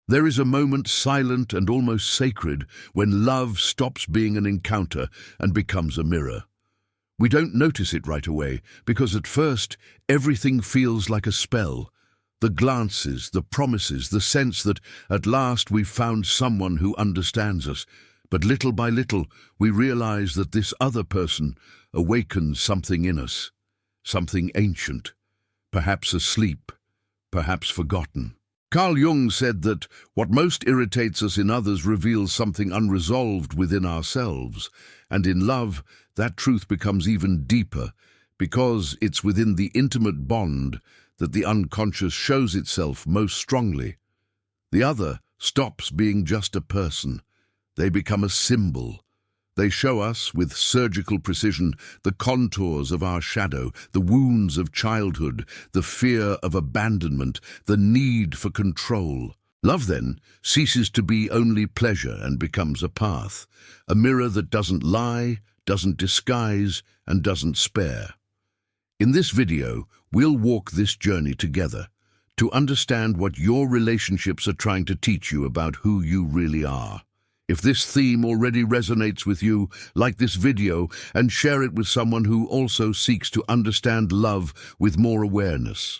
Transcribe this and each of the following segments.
There is a moment silent and almost sacred when love stops being an encounter and becomes a mirror. We don't notice it right away because at first everything feels like a spell. The glances, the promises, the sense that at last we've found someone who understands us. But little by little we realize that this other person awakens something in us, something ancient, perhaps asleep, perhaps forgotten. Carl Jung said that what most irritates us in others reveals something unresolved within ourselves, and in love, that truth becomes even deeper, because it's within the intimate bond that the unconscious shows itself most strongly. The other stops being just a person. They become a symbol. They show us, with surgical precision, the contours of our shadow, the wounds of childhood, the fear of abandonment, the need for control. Love, then, ceases to be only pleasure and becomes a path, a mirror that doesn't lie, doesn't disguise, and doesn't spare. In this video, we'll walk this journey together to understand what your relationships are trying to teach you about who you really are. If this theme already resonates with you, like this video and share it with someone who also seeks to understand love with more awareness.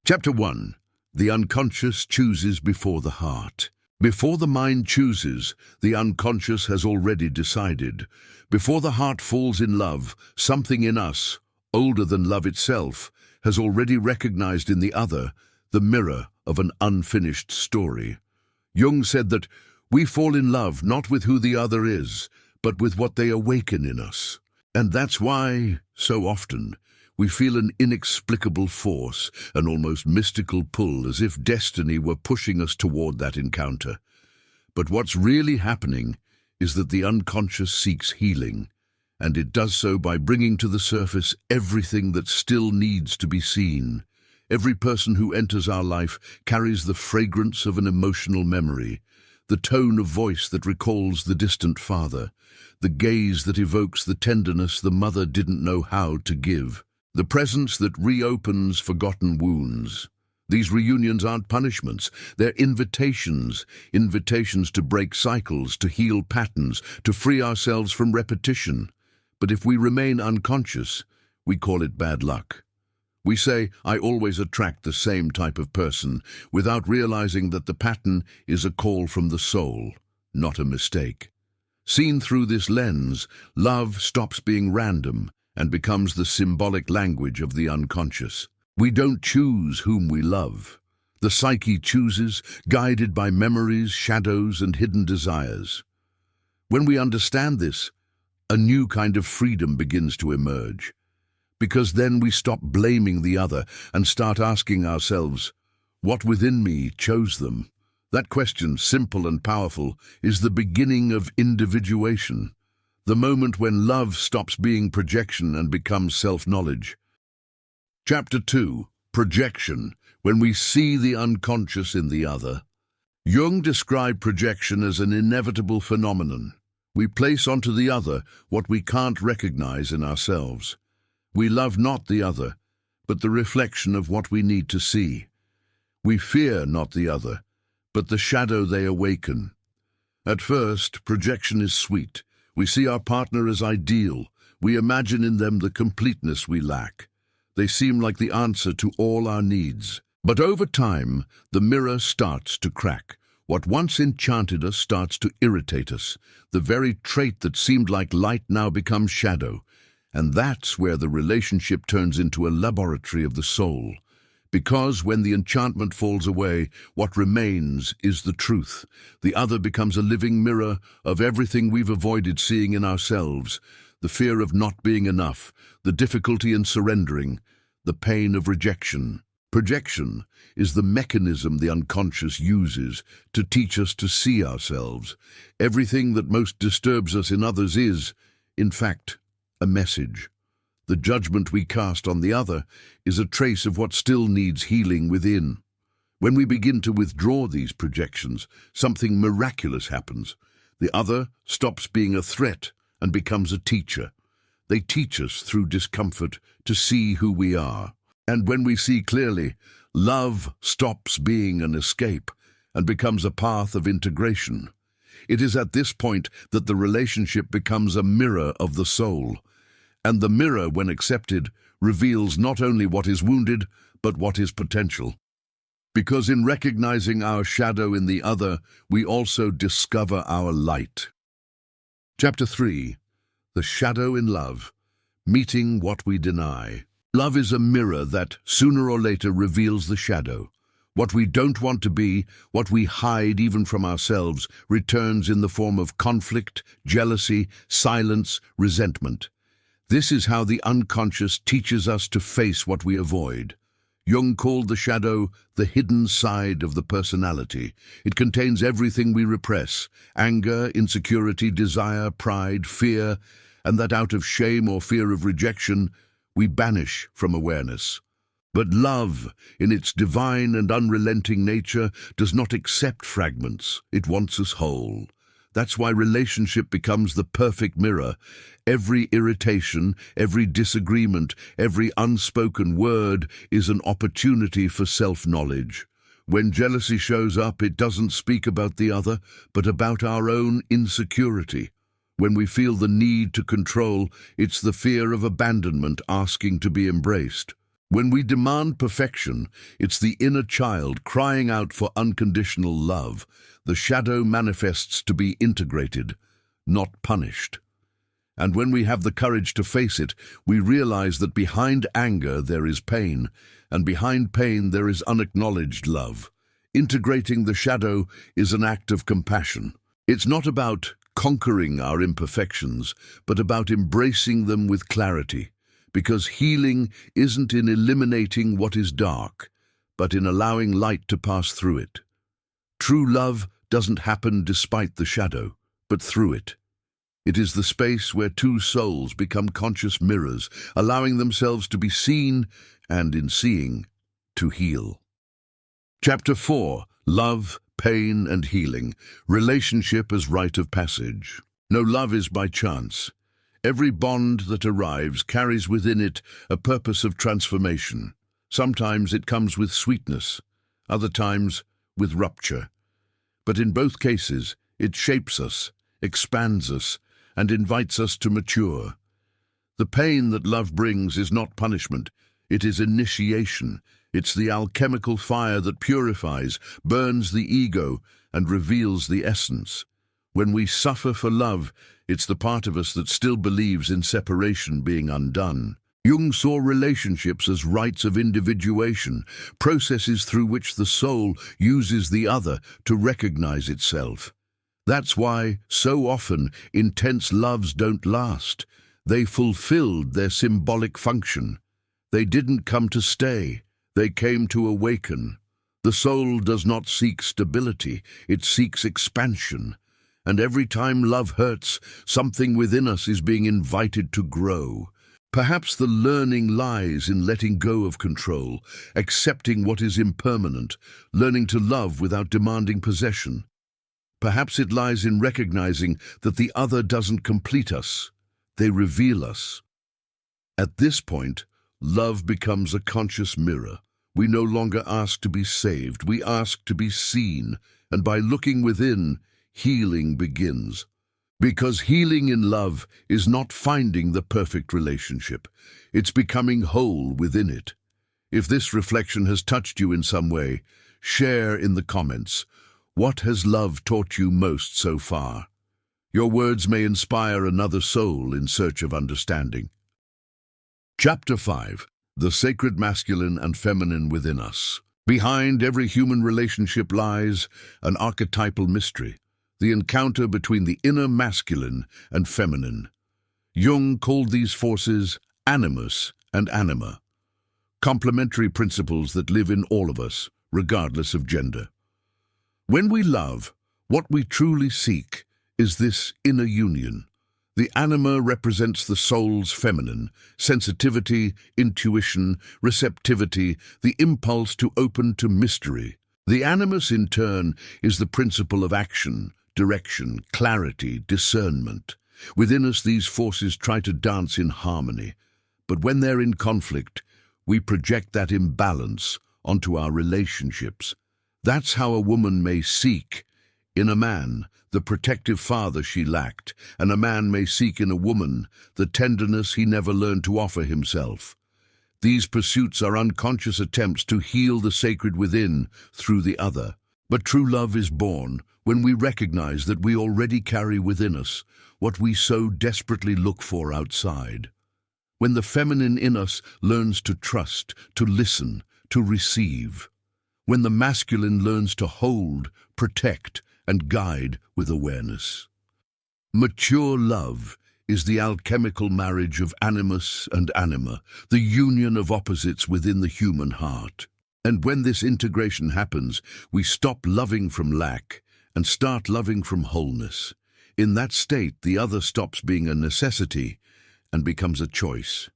Chapter 1. The unconscious chooses before the heart. Before the mind chooses, the unconscious has already decided. Before the heart falls in love, something in us, older than love itself, has already recognized in the other the mirror of an unfinished story. Jung said that we fall in love not with who the other is, but with what they awaken in us. And that's why, so often, we feel an inexplicable force, an almost mystical pull, as if destiny were pushing us toward that encounter. But what's really happening is that the unconscious seeks healing, and it does so by bringing to the surface everything that still needs to be seen. Every person who enters our life carries the fragrance of an emotional memory, the tone of voice that recalls the distant father, the gaze that evokes the tenderness the mother didn't know how to give, the presence that reopens forgotten wounds. These reunions aren't punishments, they're invitations to break cycles, to heal patterns, to free ourselves from repetition. But if we remain unconscious, we call it bad luck. We say, I always attract the same type of person, without realizing that the pattern is a call from the soul, not a mistake. Seen through this lens, love stops being random and becomes the symbolic language of the unconscious. We don't choose whom we love. The psyche chooses, guided by memories, shadows, and hidden desires. When we understand this, a new kind of freedom begins to emerge. Because then we stop blaming the other and start asking ourselves, what within me chose them? That question, simple and powerful, is the beginning of individuation, the moment when love stops being projection and becomes self-knowledge. Chapter 2. Projection, when we see the unconscious in the other. Jung described projection as an inevitable phenomenon. We place onto the other what we can't recognize in ourselves. We love not the other, but the reflection of what we need to see. We fear not the other, but the shadow they awaken. At first, projection is sweet. We see our partner as ideal. We imagine in them the completeness we lack. They seem like the answer to all our needs. But over time, the mirror starts to crack. What once enchanted us starts to irritate us. The very trait that seemed like light now becomes shadow. And that's where the relationship turns into a laboratory of the soul. Because when the enchantment falls away, what remains is the truth. The other becomes a living mirror of everything we've avoided seeing in ourselves. The fear of not being enough, the difficulty in surrendering, the pain of rejection. Projection is the mechanism the unconscious uses to teach us to see ourselves. Everything that most disturbs us in others is, in fact, a message. The judgment we cast on the other is a trace of what still needs healing within. When we begin to withdraw these projections, something miraculous happens. The other stops being a threat and becomes a teacher. They teach us through discomfort to see who we are. And when we see clearly, love stops being an escape and becomes a path of integration. It is at this point that the relationship becomes a mirror of the soul, and the mirror, when accepted, reveals not only what is wounded, but what is potential. Because in recognizing our shadow in the other, we also discover our light. Chapter 3. The Shadow in Love. Meeting what we deny. Love is a mirror that, sooner or later, reveals the shadow. What we don't want to be, what we hide even from ourselves, returns in the form of conflict, jealousy, silence, resentment. This is how the unconscious teaches us to face what we avoid. Jung called the shadow the hidden side of the personality. It contains everything we repress: anger, insecurity, desire, pride, fear, and that out of shame or fear of rejection, we banish from awareness. But love, in its divine and unrelenting nature, does not accept fragments. It wants us whole. That's why relationship becomes the perfect mirror. Every irritation, every disagreement, every unspoken word is an opportunity for self-knowledge. When jealousy shows up, it doesn't speak about the other, but about our own insecurity. When we feel the need to control, it's the fear of abandonment asking to be embraced. When we demand perfection, it's the inner child crying out for unconditional love. The shadow manifests to be integrated, not punished. And when we have the courage to face it, we realize that behind anger there is pain, and behind pain there is unacknowledged love. Integrating the shadow is an act of compassion. It's not about conquering our imperfections, but about embracing them with clarity. Because healing isn't in eliminating what is dark, but in allowing light to pass through it. True love doesn't happen despite the shadow, but through it. It is the space where two souls become conscious mirrors, allowing themselves to be seen and, in seeing, to heal. Chapter 4. Love, Pain and Healing. Relationship as Rite of Passage. No love is by chance. Every bond that arrives carries within it a purpose of transformation. Sometimes it comes with sweetness, other times with rupture. But in both cases, it shapes us, expands us, and invites us to mature. The pain that love brings is not punishment, it is initiation. It's the alchemical fire that purifies, burns the ego, and reveals the essence. When we suffer for love, it's the part of us that still believes in separation being undone. Jung saw relationships as rites of individuation, processes through which the soul uses the other to recognize itself. That's why, so often, intense loves don't last. They fulfilled their symbolic function. They didn't come to stay. They came to awaken. The soul does not seek stability, it seeks expansion. And every time love hurts, something within us is being invited to grow. Perhaps the learning lies in letting go of control, accepting what is impermanent, learning to love without demanding possession. Perhaps it lies in recognizing that the other doesn't complete us, they reveal us. At this point, love becomes a conscious mirror. We no longer ask to be saved, we ask to be seen, and by looking within, healing begins. Because healing in love is not finding the perfect relationship, it's becoming whole within it. If this reflection has touched you in some way, share in the comments. What has love taught you most so far? Your words may inspire another soul in search of understanding. Chapter 5. The Sacred Masculine and Feminine Within Us. Behind every human relationship lies an archetypal mystery. The encounter between the inner masculine and feminine. Jung called these forces animus and anima, complementary principles that live in all of us, regardless of gender. When we love, what we truly seek is this inner union. The anima represents the soul's feminine, sensitivity, intuition, receptivity, the impulse to open to mystery. The animus, in turn, is the principle of action, direction, clarity, discernment. Within us, these forces try to dance in harmony, but when they're in conflict, we project that imbalance onto our relationships. That's how a woman may seek in a man the protective father she lacked, and a man may seek in a woman the tenderness he never learned to offer himself. These pursuits are unconscious attempts to heal the sacred within through the other. But true love is born when we recognize that we already carry within us what we so desperately look for outside. When the feminine in us learns to trust, to listen, to receive. When the masculine learns to hold, protect, and guide with awareness. Mature love is the alchemical marriage of animus and anima, the union of opposites within the human heart. And when this integration happens, we stop loving from lack and start loving from wholeness. In that state, the other stops being a necessity and becomes a choice.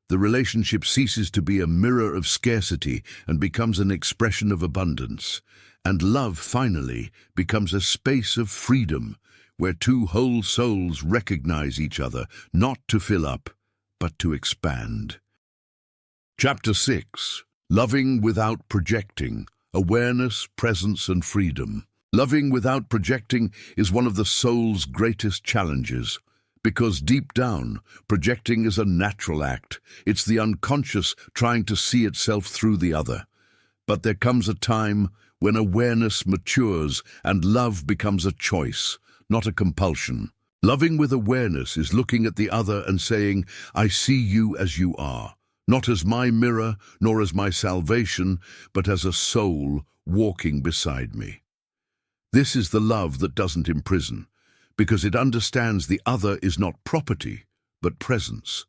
The relationship ceases to be a mirror of scarcity and becomes an expression of abundance. And love, finally, becomes a space of freedom, where two whole souls recognize each other, not to fill up, but to expand. Chapter 6. Loving without projecting. Awareness, presence, and freedom. Loving without projecting is one of the soul's greatest challenges, because deep down, projecting is a natural act. It's the unconscious trying to see itself through the other. But there comes a time when awareness matures and love becomes a choice, not a compulsion. Loving with awareness is looking at the other and saying, I see you as you are, not as my mirror, nor as my salvation, but as a soul walking beside me. This is the love that doesn't imprison, because it understands the other is not property, but presence.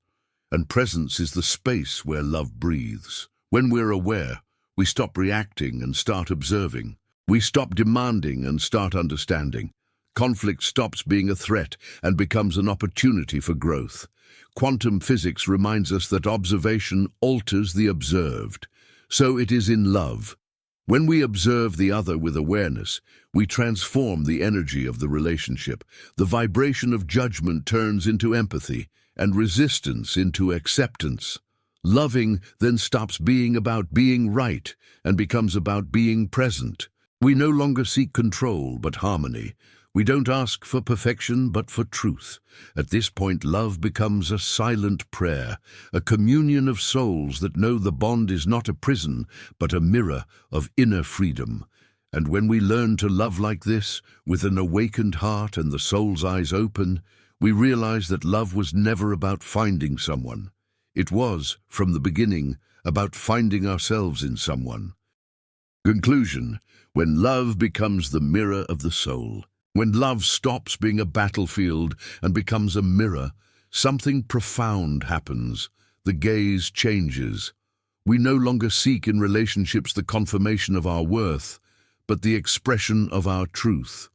And presence is the space where love breathes. When we're aware, we stop reacting and start observing. We stop demanding and start understanding. Conflict stops being a threat and becomes an opportunity for growth. Quantum physics reminds us that observation alters the observed. So it is in love. When we observe the other with awareness, we transform the energy of the relationship. The vibration of judgment turns into empathy, and resistance into acceptance. Loving then stops being about being right and becomes about being present. We no longer seek control but harmony. We don't ask for perfection but for truth. At this point, love becomes a silent prayer, a communion of souls that know the bond is not a prison but a mirror of inner freedom. And when we learn to love like this, with an awakened heart and the soul's eyes open, we realize that love was never about finding someone. It was, from the beginning, about finding ourselves in someone. Conclusion: when love becomes the mirror of the soul, when love stops being a battlefield and becomes a mirror, something profound happens. The gaze changes. We no longer seek in relationships the confirmation of our worth, but the expression of our truth.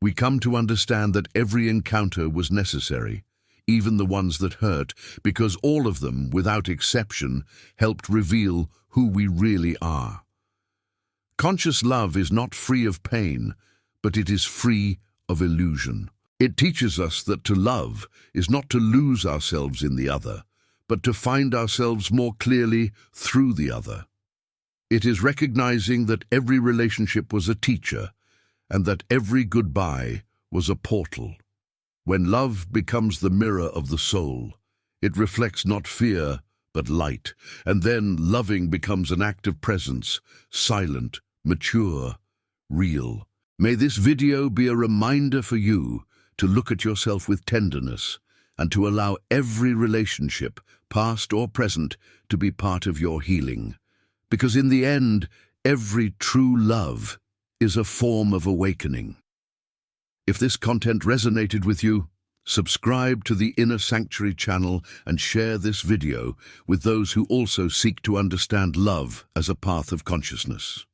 We come to understand that every encounter was necessary, even the ones that hurt, because all of them, without exception, helped reveal who we really are. Conscious love is not free of pain, but it is free of illusion. It teaches us that to love is not to lose ourselves in the other, but to find ourselves more clearly through the other. It is recognizing that every relationship was a teacher, and that every goodbye was a portal. When love becomes the mirror of the soul, it reflects not fear, but light, and then loving becomes an act of presence, silent, mature, real. May this video be a reminder for you to look at yourself with tenderness and to allow every relationship, past or present, to be part of your healing. Because in the end, every true love is a form of awakening. If this content resonated with you, subscribe to the Inner Sanctuary channel and share this video with those who also seek to understand love as a path of consciousness.